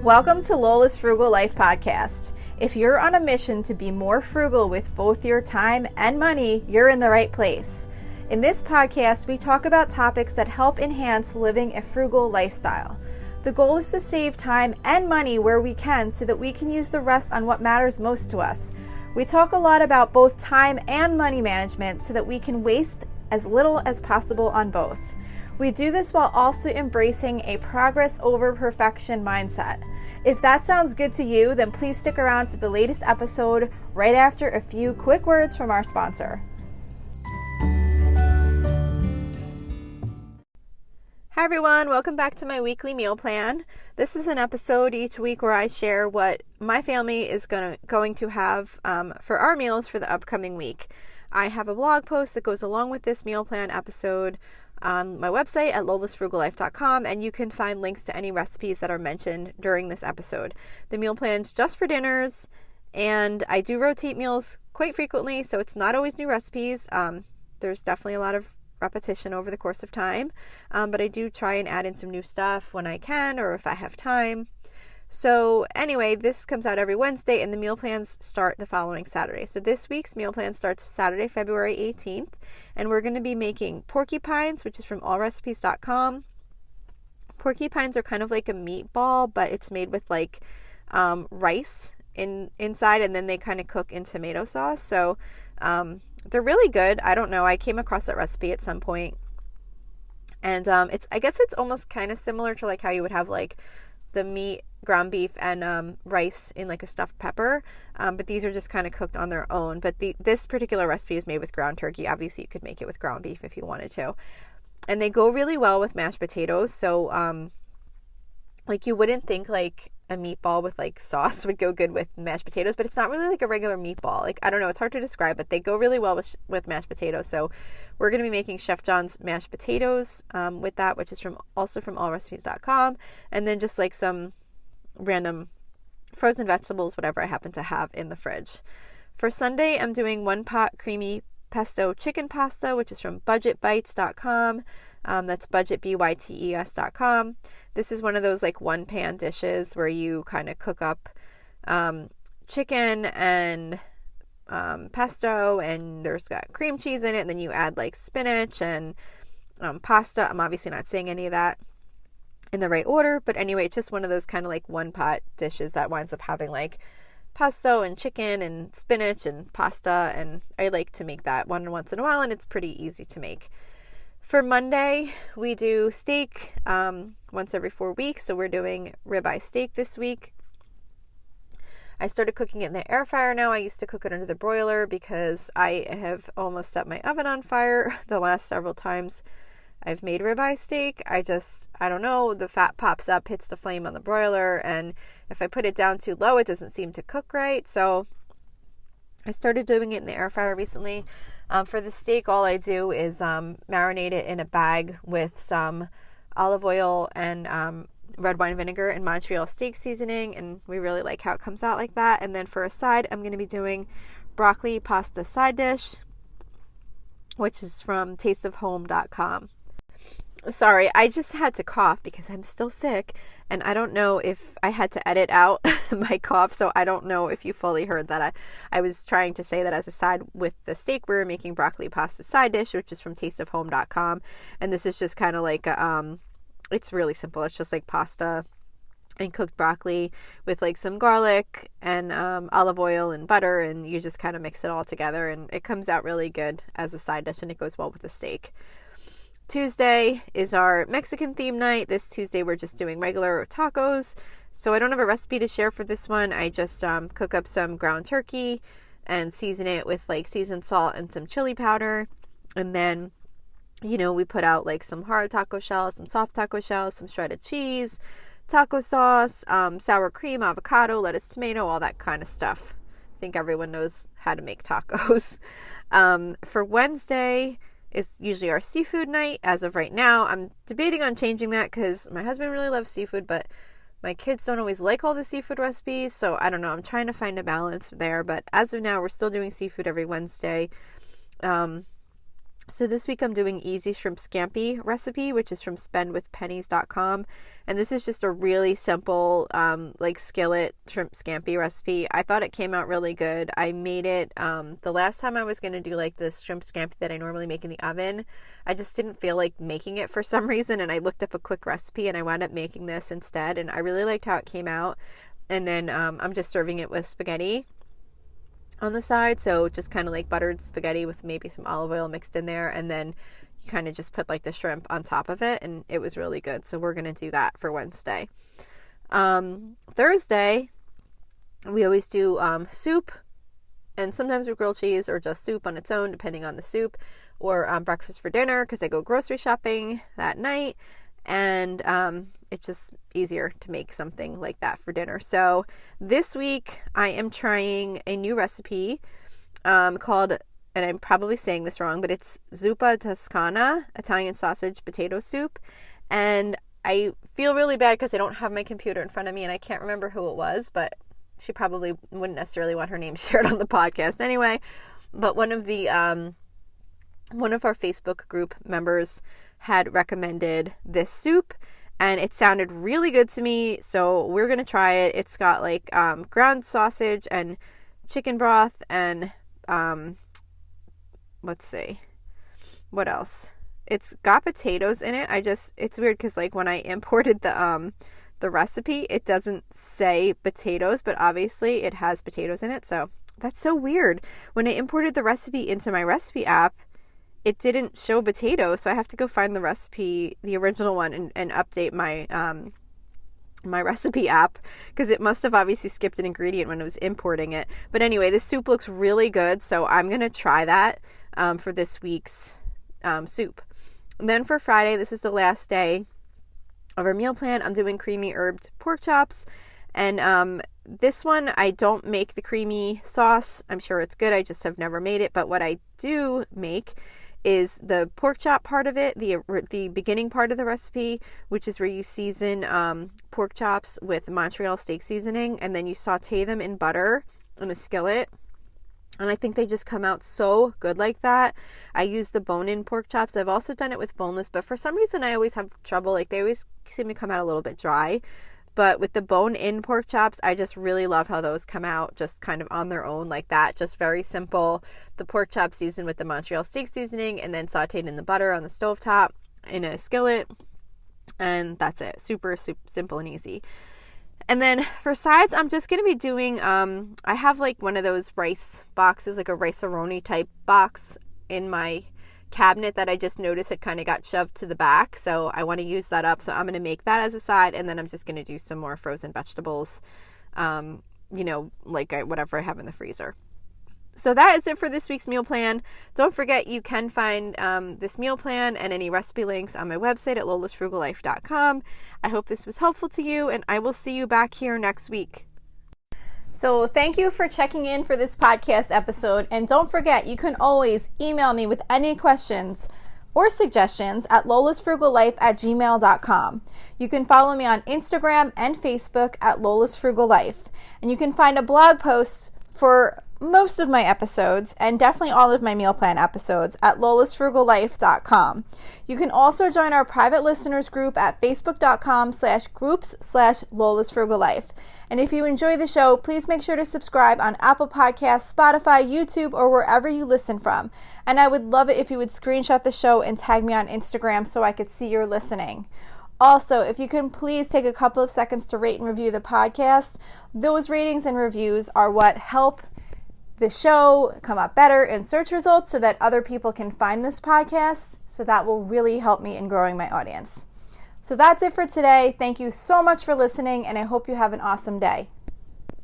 Welcome to Lola's Frugal Life Podcast. If you're on a mission to be more frugal with both your time and money, you're in the right place. In this podcast, we talk about topics that help enhance living a frugal lifestyle. The goal is to save time and money where we can so that we can use the rest on what matters most to us. We talk a lot about both time and money management so that we can waste as little as possible on both. We do this while also embracing a progress over perfection mindset. If that sounds good to you, then please stick around for the latest episode right after a few quick words from our sponsor. Hi everyone, welcome back to my weekly meal plan. This is an episode each week where I share what my family is going to have for our meals for the upcoming week. I have a blog post that goes along with this meal plan episode on my website at lolasfrugallife.com, and you can find links to any recipes that are mentioned during this episode. The meal plan's just for dinners, and I do rotate meals quite frequently, so it's not always new recipes. There's definitely a lot of repetition over the course of time, but I do try and add in some new stuff when I can or if I have time. So anyway, this comes out every Wednesday, and the meal plans start the following Saturday. So this week's meal plan starts Saturday, February 18th, and we're going to be making porcupines, which is from allrecipes.com. Porcupines are kind of like a meatball, but it's made with like rice inside, and then they kind of cook in tomato sauce. So they're really good. I don't know. I came across that recipe at some point, and I guess it's almost kind of similar to like how you would have like the meat, ground beef, and rice in like a stuffed pepper, but these are just kind of cooked on their own. But this particular recipe is made with ground turkey. Obviously you could make it with ground beef if you wanted to, and they go really well with mashed potatoes. So like you wouldn't think like a meatball with like sauce would go good with mashed potatoes, but it's not really like a regular meatball. Like, I don't know, it's hard to describe, but they go really well with mashed potatoes. So we're going to be making Chef John's mashed potatoes with that, which is also from allrecipes.com, and then just like some random frozen vegetables, whatever I happen to have in the fridge. For Sunday, I'm doing 1 pot creamy pesto chicken pasta, which is from budgetbites.com. That's budgetbytes.com. This is one of those like one pan dishes where you kind of cook up chicken and pesto, and there's got cream cheese in it, and then you add like spinach and pasta. I'm obviously not saying any of that in the right order, but anyway, it's just one of those kind of like one pot dishes that winds up having like pesto and chicken and spinach and pasta, and I like to make that once in a while, and it's pretty easy to make. For Monday, we do steak once every 4 weeks, so we're doing ribeye steak this week. I started cooking it in the air fryer now. I used to cook it under the broiler because I have almost set my oven on fire the last several times I've made ribeye steak. I don't know, the fat pops up, hits the flame on the broiler, and if I put it down too low, it doesn't seem to cook right. So I started doing it in the air fryer recently. For the steak, all I do is marinate it in a bag with some olive oil and red wine vinegar and Montreal steak seasoning, and we really like how it comes out like that. And then for a side, I'm going to be doing broccoli pasta side dish, which is from tasteofhome.com. Sorry, I just had to cough because I'm still sick, and I don't know if I had to edit out my cough, so I don't know if you fully heard that. I was trying to say that as a side with the steak, we were making broccoli pasta side dish, which is from tasteofhome.com, and this is just kind of like, it's really simple. It's just like pasta and cooked broccoli with like some garlic and olive oil and butter, and you just kind of mix it all together, and it comes out really good as a side dish, and it goes well with the steak. Tuesday is our Mexican theme night. This Tuesday we're just doing regular tacos. So I don't have a recipe to share for this one. I just cook up some ground turkey and season it with like seasoned salt and some chili powder. And then, we put out like some hard taco shells, some soft taco shells, some shredded cheese, taco sauce, sour cream, avocado, lettuce, tomato, all that kind of stuff. I think everyone knows how to make tacos. For Wednesday, it's usually our seafood night. As of right now, I'm debating on changing that because my husband really loves seafood, but my kids don't always like all the seafood recipes, so I don't know. I'm trying to find a balance there, but as of now, we're still doing seafood every Wednesday. So this week I'm doing easy shrimp scampi recipe, which is from spendwithpennies.com. And this is just a really simple, like skillet shrimp scampi recipe. I thought it came out really good. I made it, the last time I was going to do like this shrimp scampi that I normally make in the oven. I just didn't feel like making it for some reason. And I looked up a quick recipe and I wound up making this instead. And I really liked how it came out. And then, I'm just serving it with spaghetti on the side, so just kind of like buttered spaghetti with maybe some olive oil mixed in there, and then you kind of just put like the shrimp on top of it, and it was really good. So we're gonna do that for Wednesday. Thursday we always do soup, and sometimes with grilled cheese or just soup on its own depending on the soup, or breakfast for dinner because I go grocery shopping that night, and it's just easier to make something like that for dinner. So this week I am trying a new recipe called, and I'm probably saying this wrong, but it's zuppa toscana, Italian sausage potato soup. And I feel really bad because I don't have my computer in front of me and I can't remember who it was, but she probably wouldn't necessarily want her name shared on the podcast anyway. But one of our Facebook group members had recommended this soup, and it sounded really good to me, so we're gonna try it. It's got like ground sausage and chicken broth and let's see what else. It's got potatoes in it. It's weird because like when I imported the recipe, it doesn't say potatoes, but obviously it has potatoes in it. So that's so weird. When I imported the recipe into my recipe app, it didn't show potatoes, so I have to go find the recipe, the original one, and update my my recipe app, because it must have obviously skipped an ingredient when I was importing it. But anyway, this soup looks really good, so I'm going to try that for this week's soup. And then for Friday, this is the last day of our meal plan. I'm doing creamy herbed pork chops, and this one, I don't make the creamy sauce. I'm sure it's good. I just have never made it. But what I do make is the pork chop part of it, the beginning part of the recipe, which is where you season pork chops with Montreal steak seasoning, and then you saute them in butter in a skillet. And I think they just come out so good like that. I use the bone-in pork chops. I've also done it with boneless, but for some reason I always have trouble. Like, they always seem to come out a little bit dry. But with the bone-in pork chops, I just really love how those come out just kind of on their own like that. Just very simple. The pork chop seasoned with the Montreal steak seasoning and then sauteed in the butter on the stovetop in a skillet. And that's it. Super simple and easy. And then for sides, I'm just going to be doing, I have like one of those rice boxes, like a rice-a-roni type box in my cabinet that I just noticed it kind of got shoved to the back, so I want to use that up. So I'm going to make that as a side, and then I'm just going to do some more frozen vegetables, like whatever I have in the freezer. So that is it for this week's meal plan. Don't forget, you can find this meal plan and any recipe links on my website at lolasfrugallife.com. I hope this was helpful to you, and I will see you back here next week. So thank you for checking in for this podcast episode. And don't forget, you can always email me with any questions or suggestions at lolasfrugallife@gmail.com. You can follow me on Instagram and Facebook at lolasfrugallife. And you can find a blog post for most of my episodes and definitely all of my meal plan episodes at lolasfrugallife.com. You can also join our private listeners group at facebook.com/groups/lolasfrugallife. And if you enjoy the show, please make sure to subscribe on Apple Podcasts, Spotify, YouTube, or wherever you listen from. And I would love it if you would screenshot the show and tag me on Instagram so I could see you're listening. Also, if you can please take a couple of seconds to rate and review the podcast. Those ratings and reviews are what help the show come up better in search results so that other people can find this podcast. So that will really help me in growing my audience. So that's it for today. Thank you so much for listening, and I hope you have an awesome day.